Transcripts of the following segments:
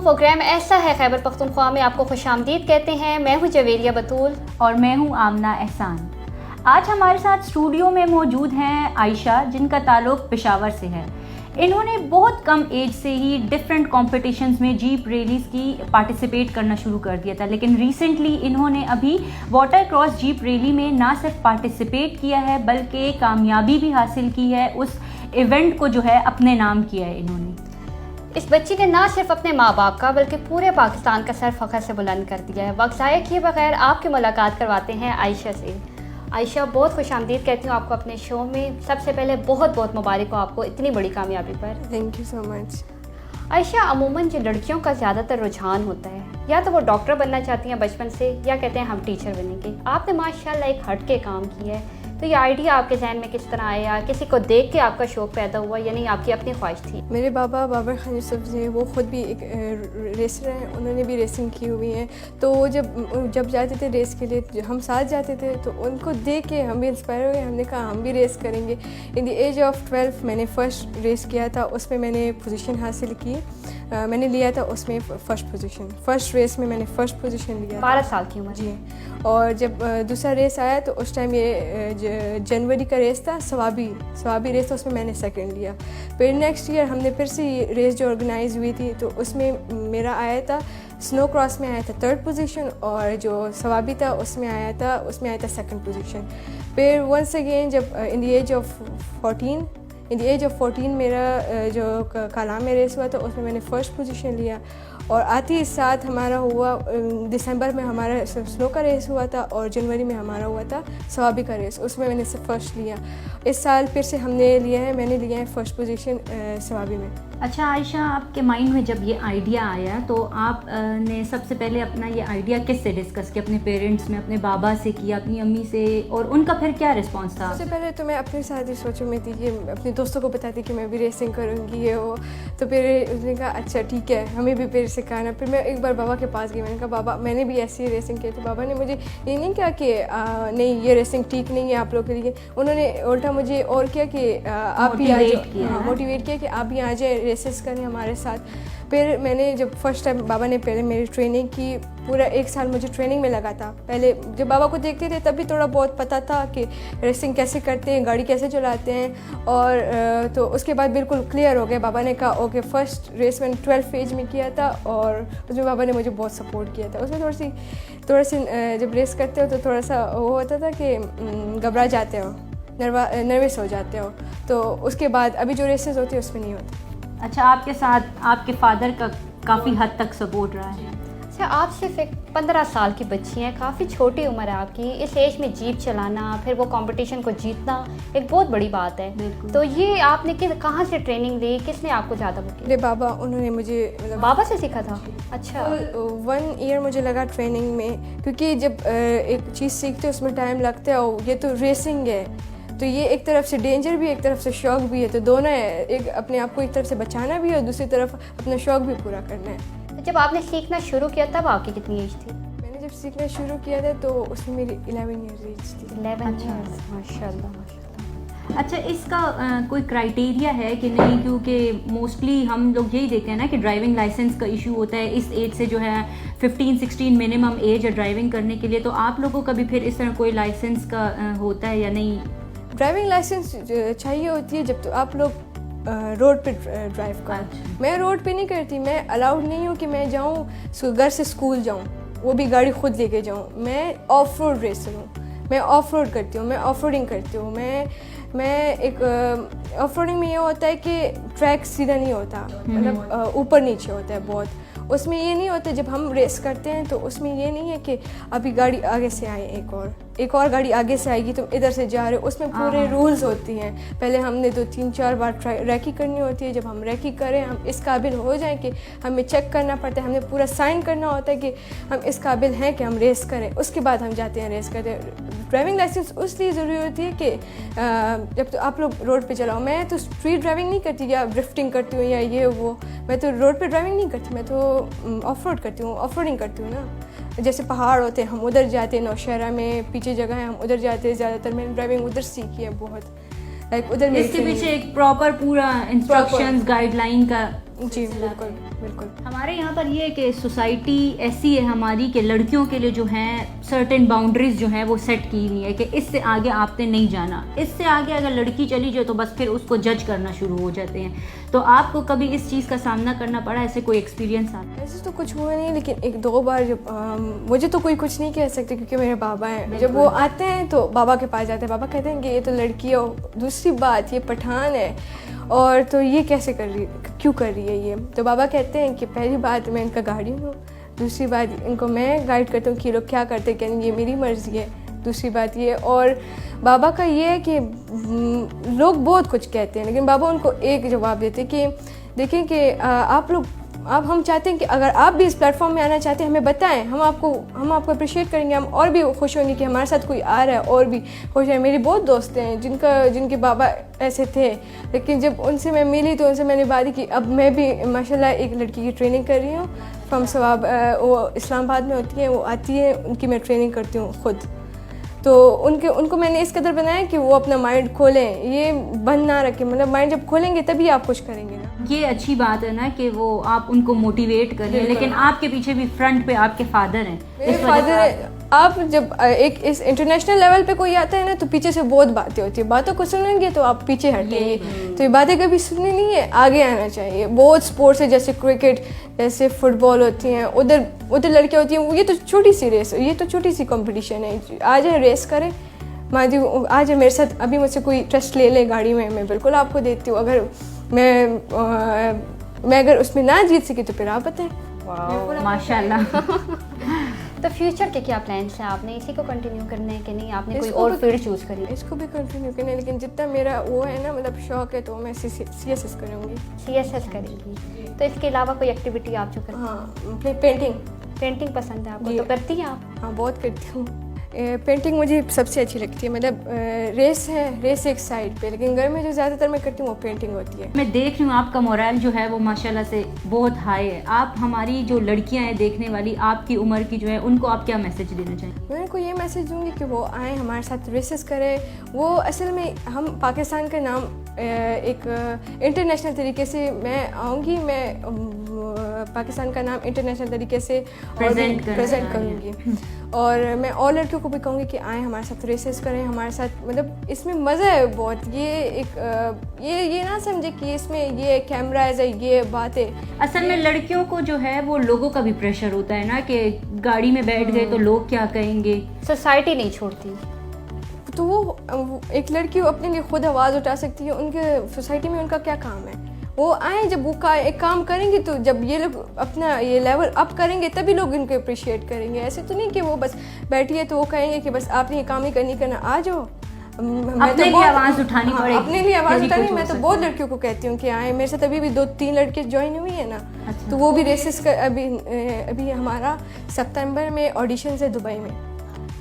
Programme ऐसा है खैबर पख्तूनख्वा में आपको खुशामदीद कहते हैं। मैं हूँ जवेरिया बतूल और मैं हूँ आमना एहसान। आज हमारे साथ स्टूडियो में मौजूद हैं आयशा, जिनका ताल्लुक़ पेशावर से है। इन्होंने बहुत कम एज से ही डिफरेंट कॉम्पिटिशन्स में जीप रैलीज़ की पार्टिसिपेट करना शुरू कर दिया था, लेकिन रिसेंटली इन्होंने अभी वाटर क्रॉस जीप रैली में ना सिर्फ पार्टिसिपेट किया है बल्कि कामयाबी भी हासिल की है। उस इवेंट को जो है अपने नाम किया है इन्होंने। इस बच्ची ने ना सिर्फ अपने माँ बाप का बल्कि पूरे पाकिस्तान का सर फ़ख्र से बुलंद कर दिया है। वक्त ज़ाया किए बगैर आपकी मुलाकात करवाते हैं आयशा से। आयशा, बहुत खुशामदीद कहती हूँ आपको अपने शो में। सबसे पहले बहुत बहुत मुबारक हो आपको इतनी बड़ी कामयाबी पर। Thank you so much. Ayesha, अमूमन जो लड़कियों का ज़्यादातर रुझान होता है, या तो वो डॉक्टर बनना चाहती हैं बचपन से, या कहते हैं हम टीचर बनेंगे। आपने माशाल्लाह एक हट के काम किया है, तो ये आइडिया आपके जहन में किस तरह आया? किसी को देख के आपका शौक़ पैदा हुआ या नहीं आपकी अपनी ख्वाहिश थी? मेरे बाबा बाबर खान यूसुफ जी, वो ख़ुद भी एक रेसर हैं, उन्होंने भी रेसिंग की हुई है। तो वो जब जाते थे रेस के लिए, हम साथ जाते थे, तो उनको देख के हम भी इंस्पायर हो गए। हमने कहा हम भी रेस करेंगे। इन द एज ऑफ 12 मैंने फ़र्स्ट रेस किया था, उसमें मैंने पोजीशन हासिल की। मैंने लिया था उसमें फ़र्स्ट पोजीशन। फ़र्स्ट रेस में मैंने फ़र्स्ट पोजीशन लिया। 12 साल की उम्र जी। और जब दूसरा रेस आया तो उस टाइम ये जनवरी का रेस था, सवाबी रेस था, उसमें मैंने सेकंड लिया। फिर नेक्स्ट ईयर हमने फिर से रेस जो ऑर्गेनाइज हुई थी, तो उसमें मेरा आया था, स्नो क्रॉस में आया था 3rd पोजीशन, और जो सवाबी था उसमें आया था 2nd पोजीशन। फिर वंस अगेन जब इन द एज ऑफ 14 मेरा जो कालाम में रेस हुआ था, उसमें मैंने फ़र्स्ट पोजीशन लिया। और आते ही साथ हमारा हुआ दिसंबर में हमारा स्नो का रेस हुआ था, और जनवरी में हमारा हुआ था सवाबी का रेस, उसमें मैंने सिर्फ फर्स्ट लिया। इस साल फिर से मैंने लिया है फर्स्ट पोजीशन सवाबी में। अच्छा आयशा, आपके माइंड में जब ये आइडिया आया तो आप ने सबसे पहले अपना ये आइडिया किससे डिस्कस किया? अपने पेरेंट्स में, अपने बाबा से किया, अपनी अम्मी से, और उनका फिर क्या रिस्पॉन्स था? सबसे पहले तो मैं अपने साथ ही सोचो में थी कि अपने दोस्तों को बताती कि मैं भी रेसिंग करूँगी ये वो। तो फिर उसने कहा अच्छा ठीक है, हमें भी फिर सिखाना। फिर मैं एक बार बाबा के पास गई, मैंने कहा बाबा मैंने भी ऐसी रेसिंग की। तो बाबा ने मुझे ये नहीं कहा कि नहीं ये रेसिंग ठीक नहीं है आप लोग के लिए, उन्होंने उल्टा मुझे और किया कि आप भी आ जाओ, मोटिवेट किया कि आप भी आ जाए, रेसेस करें हमारे साथ। फिर मैंने जब फर्स्ट टाइम बाबा ने पहले मेरी ट्रेनिंग की, पूरा 1 साल मुझे ट्रेनिंग में लगा था। पहले जब बाबा को देखते थे तब भी थोड़ा बहुत पता था कि रेसिंग कैसे करते हैं, गाड़ी कैसे चलाते हैं, और तो उसके बाद बिल्कुल क्लियर हो गया। बाबा ने कहा ओके, फर्स्ट रेस मैंने 12 एज में किया था, और उसमें बाबा ने मुझे बहुत सपोर्ट किया था। उसमें थोड़ी सी जब रेस करते हो तो थोड़ा सा वो होता था कि घबरा जाते हो, नर्वस हो जाते हो। तो उसके बाद अभी जो रेसेस होती है उसमें नहीं होता। अच्छा, आपके साथ आपके फादर का काफ़ी हद तक सपोर्ट रहा है? अच्छा, आप सिर्फ एक 15 साल की बच्ची हैं, काफ़ी छोटी उम्र है आपकी। इस एज में जीप चलाना, फिर वो कंपटीशन को जीतना एक बहुत बड़ी बात है। तो ये आपने कहाँ से ट्रेनिंग ली? किसने आपको ज़्यादा वो किया? मेरे बाबा, उन्होंने मुझे बाबा से सीखा था? अच्छा। 1 ईयर मुझे लगा ट्रेनिंग में, क्योंकि जब एक चीज़ सीखते उसमें टाइम लगता है, और ये तो रेसिंग है, तो ये एक तरफ से डेंजर भी है, एक तरफ से शौक भी है, तो दोनों है। एक अपने आप को एक तरफ से बचाना भी है, और दूसरी तरफ अपना शौक भी पूरा करना है। तो जब आपने सीखना शुरू किया तब आपकी कितनी एज थी? मैंने जब सीखना शुरू किया था तो उसमें मेरी 11 ईयर एज थी। 11 ईयर्स, माशाल्लाह। अच्छा, इसका कोई क्राइटेरिया है कि नहीं? क्योंकि मोस्टली हम लोग यही देखते हैं ना कि ड्राइविंग लाइसेंस का इशू होता है इस एज से, जो है 15-16 मिनिमम एज है ड्राइविंग करने के लिए। तो आप लोगों का भी फिर इस तरह कोई लाइसेंस का होता है या नहीं? ड्राइविंग लाइसेंस चाहिए होती है जब तो आप लोग रोड पे ड्राइव करो। अच्छा। मैं रोड पे नहीं करती, मैं अलाउड नहीं हूँ कि मैं जाऊँ घर से स्कूल जाऊँ, वो भी गाड़ी खुद लेके जाऊँ। मैं ऑफ रोड रेसर हूँ, मैं ऑफ रोड करती हूँ, मैं ऑफ रोडिंग करती हूँ। मैं एक ऑफ रोडिंग में ये होता है कि ट्रैक सीधा नहीं होता, मतलब ऊपर नीचे होता है बहुत। उसमें ये नहीं होता, जब हम रेस करते हैं तो उसमें ये नहीं है कि अभी गाड़ी आगे से आए, एक और गाड़ी आगे से आएगी, तुम इधर से जा रहे हो। उसमें पूरे रूल्स होती हैं। पहले हमने 2-3-4 बार रैकी करनी होती है। जब हम रैकी करें, हम इस काबिल हो जाएं कि हमें चेक करना पड़ता है, हमने पूरा साइन करना होता है कि हम इस काबिल हैं कि हम रेस करें, उसके बाद हम जाते हैं रेस करते हैं। ड्राइविंग लाइसेंस उसलिए ज़रूरी होती है कि जब तो आप लोग रोड पे चलाओ। मैं तो स्ट्रीट ड्राइविंग नहीं करती या ड्रिफ्टिंग करती हूँ या ये वो, मैं तो रोड पे ड्राइविंग नहीं करती, मैं तो ऑफ रोड करती हूँ, ऑफ रोडिंग करती हूँ ना। जैसे पहाड़ होते हैं, हम उधर जाते हैं, नौशहरा में पीछे जगह है, हम उधर जाते हैं। ज़्यादातर मैंने ड्राइविंग उधर सीखी है बहुत, लाइक उधर। इसके पीछे एक प्रॉपर पूरा इंस्ट्रक्शंस गाइडलाइन का जी बिल्कुल बिल्कुल। हमारे यहाँ पर ये है कि सोसाइटी ऐसी है हमारी कि लड़कियों के लिए जो हैं सर्टेन बाउंड्रीज जो हैं वो सेट की हुई है कि इससे आगे आपने नहीं जाना, इससे आगे अगर लड़की चली जाए तो बस फिर उसको जज करना शुरू हो जाते हैं। तो आपको कभी इस चीज़ का सामना करना पड़ा, ऐसे कोई एक्सपीरियंस आता है? ऐसे तो कुछ हुआ नहीं, लेकिन एक दो बार जब मुझे तो कोई कुछ नहीं कह सकते क्योंकि मेरे बाबा हैं, जब वो आते हैं तो बाबा के पास जाते हैं, बाबा कहते हैं कि ये तो लड़की है, दूसरी बात ये पठान है और तो ये कैसे कर रही, क्यों कर रही है ये। तो बाबा कहते हैं कि पहली बात मैं इनका गार्डियन हूँ, दूसरी बात इनको मैं गाइड करता हूँ कि लोग क्या करते हैं, कहते ये मेरी मर्ज़ी है, दूसरी बात ये। और बाबा का ये है कि लोग बहुत कुछ कहते हैं लेकिन बाबा उनको एक जवाब देते हैं कि देखिए कि आप लोग, अब हम चाहते हैं कि अगर आप भी इस प्लेटफॉर्म में आना चाहते हैं हमें बताएं, हम आपको अप्रिशिएट करेंगे, हम और भी खुश होंगे कि हमारे साथ कोई आ रहा है और भी खुश है। मेरी बहुत दोस्त हैं जिनके बाबा ऐसे थे, लेकिन जब उनसे मैं मिली तो उनसे मैंने बात की। अब मैं भी माशाल्लाह एक लड़की की ट्रेनिंग कर रही हूँ फ्रॉम सवाब, वो इस्लामाबाद में होती है, वो आती है, उनकी मैं ट्रेनिंग करती हूँ खुद। तो उनको मैंने इस कदर बनाया कि वो अपना माइंड खोलें, ये बंद ना रखें, मतलब माइंड जब खोलेंगे तभी आप कुछ करेंगे ना। ये अच्छी बात है ना कि वो आप उनको मोटिवेट करें, लेकिन आपके पीछे भी फ्रंट पे आपके फादर हैं। मेरे फादर है। आप जब एक इस इंटरनेशनल लेवल पे कोई आता है ना तो पीछे से बहुत बातें होती है, बातों को सुनेंगे तो आप पीछे हटेंगे, तो ये बातें कभी सुननी नहीं है, आगे आना चाहिए। बहुत स्पोर्ट्स है जैसे क्रिकेट, जैसे फुटबॉल होती हैं, उधर लड़कियाँ होती हैं, ये तो छोटी सी रेस, ये तो छोटी सी कंपटीशन है, आ जाए रेस करें, मादी आ जाए मेरे साथ, अभी मुझसे कोई टेस्ट ले ले गाड़ी में, मैं बिल्कुल आपको देती हूँ। अगर मैं अगर उसमें ना जीत सकी तो फिर आप बताएं। माशाल्लाह। तो फ्यूचर के क्या प्लान्स हैं, आपने इसी को कंटिन्यू करना है कि नहीं, आपने कोई इसको और भी- फील्ड चूज करी? इसको भी कंटिन्यू करना है, लेकिन जितना मेरा वो है ना मतलब शौक है तो मैं CSS करूँगी। CSS करेंगी। तो इसके अलावा कोई एक्टिविटी आप जो करती हैं? हाँ, पेंटिंग पसंद है आपको, जी। तो करती हैं आप? हाँ बहुत करती हूँ। पेंटिंग मुझे सबसे अच्छी लगती है, मतलब रेस एक साइड पे, लेकिन घर में जो ज़्यादातर मैं करती हूँ वो पेंटिंग होती है। मैं देख रही हूँ आपका मोरल जो है वो माशाल्लाह से बहुत हाई है। आप हमारी जो लड़कियां हैं देखने वाली आपकी उम्र की जो है, उनको आप क्या मैसेज देना चाहेंगे? मैं उनको ये मैसेज दूंगी कि वो आएँ हमारे साथ रेसेस करें। वो असल में हम पाकिस्तान का नाम एक इंटरनेशनल तरीके से मैं आऊँगी, मैं पाकिस्तान का नाम इंटरनेशनल तरीके से प्रेजेंट करूँगी। और मैं और लड़कियों को भी कहूँगी कि आएँ हमारे साथ रेसेस करें, हमारे साथ, मतलब इसमें मज़ा है बहुत। ये एक ये ना समझे कि इसमें ये कैमराज है, ये बात है। असल में लड़कियों को जो है वो लोगों का भी प्रेशर होता है ना कि गाड़ी में बैठ गए तो लोग क्या कहेंगे। सोसाइटी नहीं छोड़ती, तो वो एक लड़की अपने लिए खुद आवाज़ उठा सकती है, उनके सोसाइटी में उनका क्या काम है। वो आए, जब वो एक काम करेंगे तो जब ये लोग अपना ये लेवल अप करेंगे तभी लोग इनको अप्रिशिएट करेंगे। ऐसे तो नहीं कि वो बस बैठी है तो वो कहेंगे कि बस आपने ये काम नहीं करना, आ जाओ। अपने लिए आवाज़ उठानी पड़ेगी। अपने लिए आवाज़ तभी उठानी। कुछ हो मैं तो सकता बहुत है। लड़कियों को कहती हूँ कि आए मेरे साथ। अभी भी 2-3 लड़के ज्वाइन हुई है ना, अच्छा। तो वो भी रेसेस कर। अभी हमारा सितंबर में ऑडिशन है दुबई में,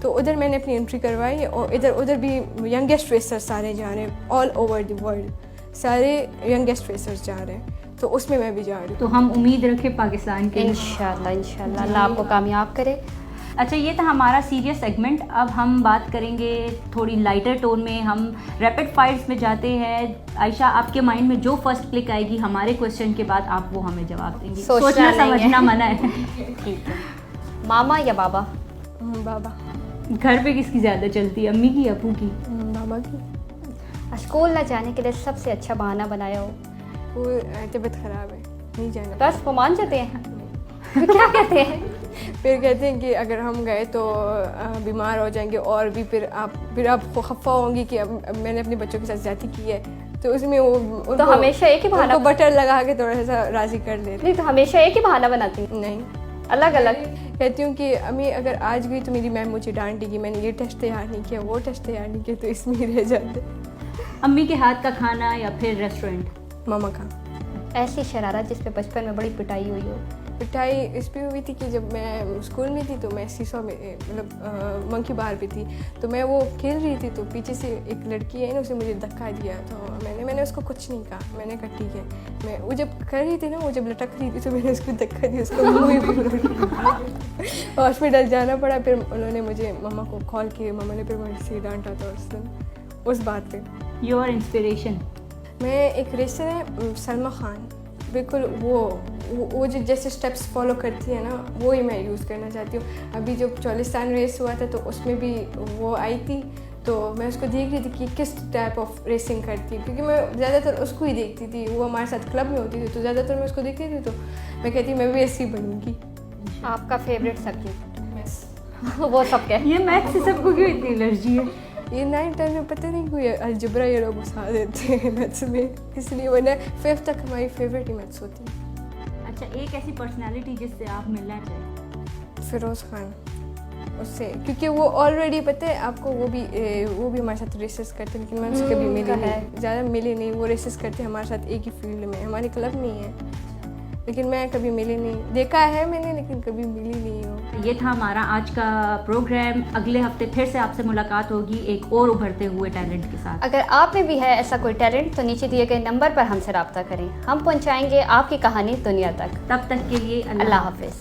तो उधर मैंने अपनी एंट्री करवाई और उधर भी यंगेस्ट रेसर सारे जा रहे हैं, ऑल ओवर द वर्ल्ड सारे यंगेस्ट रेसर्स जा रहे हैं, तो उसमें मैं भी जा रही हूँ। तो हम उम्मीद रखें पाकिस्तान के लिए। इंशाल्लाह अल्लाह आपको कामयाब करे। अच्छा, ये था हमारा सीरियस सेगमेंट। अब हम बात करेंगे थोड़ी लाइटर टोन में, हम रैपिड फायर्स में जाते हैं। आयशा, आपके माइंड में जो फर्स्ट क्लिक आएगी हमारे क्वेश्चन के बाद आप वो हमें जवाब देंगी। सोचना नहीं है। समझना मना है। ठीक है। मामा या बाबा? बाबा। घर पे किसकी ज़्यादा चलती है, अम्मी की या अप्पू की? बाबा की। स्कूल ना जाने के लिए सबसे अच्छा बहाना बनाया हो? वो तबीयत ख़राब है, नहीं जाना। बस वो मान जाते हैं? क्या कहते हैं? फिर कहते हैं कि अगर हम गए तो बीमार हो जाएंगे और भी फिर आप खफा होंगी कि अब मैंने अपने बच्चों के साथ ज्यादती की है, तो उसमें वो तो हमेशा एक ही बहाना, उनको बटर लगा के थोड़ा सा राज़ी कर देते। नहीं तो हमेशा एक ही बहाना बनाती हैं? नहीं, अलग अलग कहती हूँ कि अम्मी अगर आज गई तो मेरी मैम मुझे डांटेगी, मैंने ये टेस्ट तैयार नहीं किया, वो टेस्ट तैयार नहीं किया, तो इसमें ही रह जाते। अम्मी के हाथ का खाना या फिर रेस्टोरेंट? मामा का। ऐसी शरारत जिस पे बचपन में बड़ी पिटाई हुई हो? पिटाई इस पर हुई थी कि जब मैं स्कूल में थी तो मैं सीसो में मतलब मंकी बार पे थी, तो मैं वो खेल रही थी तो पीछे से एक लड़की है ना, उसने मुझे धक्का दिया, तो मैंने उसको कुछ नहीं कहा, मैंने कहा ठीक है। मैं वो जब कर रही थी ना, वो जब लटक रही थी तो मैंने उसको धक्का दिया, उसको मुँह ही पूरा हॉस्पिटल जाना पड़ा। फिर उन्होंने मुझे मम्मा को कॉल किया, मम्मा ने फिर मुझे डांटा था उस दिन उस बात पे। Your inspiration? मैं एक रेसर है सलमा खान, बिल्कुल वो जो जैसे स्टेप्स फॉलो करती है ना, वो ही मैं यूज़ करना चाहती हूँ। अभी जो चौलिस्तान रेस हुआ था तो उसमें भी वो आई थी, तो मैं उसको देख रही थी कि किस टाइप ऑफ रेसिंग करती है, क्योंकि मैं ज़्यादातर उसको ही देखती थी। वो हमारे साथ क्लब में होती थी तो ज़्यादातर मैं उसको देखती थी, तो मैं कहती मैं भी ऐसी बनूँगी। आपका फेवरेट सब्जेक्ट? वो सब क्या? ये मैथ्स से सबको क्यों इतनी एलर्जी है? ये 9-10 में पता नहीं कोई अलजबरा ये लोग घुसा देते हैं मैथ्स में, इसलिए वरना 5th तक हमारी फेवरेट ही मैथ्स होती है। अच्छा, एक ऐसी पर्सनालिटी जिससे आप मिलना चाहें? फिरोज़ खान, उससे, क्योंकि वो ऑलरेडी पता है आपको, वो भी हमारे साथ रेसेस करते हैं, लेकिन मैं उनसे कभी मिली नहीं, ज़्यादा मिली नहीं। वो रेसेस करते हैं हमारे साथ एक ही फील्ड में, हमारे क्लब में ही है, लेकिन मैं कभी मिली नहीं। देखा है मैंने लेकिन कभी मिली नहीं हूँ। ये था हमारा आज का प्रोग्राम। अगले हफ्ते फिर से आपसे मुलाकात होगी एक और उभरते हुए टैलेंट के साथ। अगर आप में भी है ऐसा कोई टैलेंट तो नीचे दिए गए नंबर पर हमसे रब्ता करें, हम पहुंचाएंगे आपकी कहानी दुनिया तक। तब तक के लिए अल्लाह हाफिज़।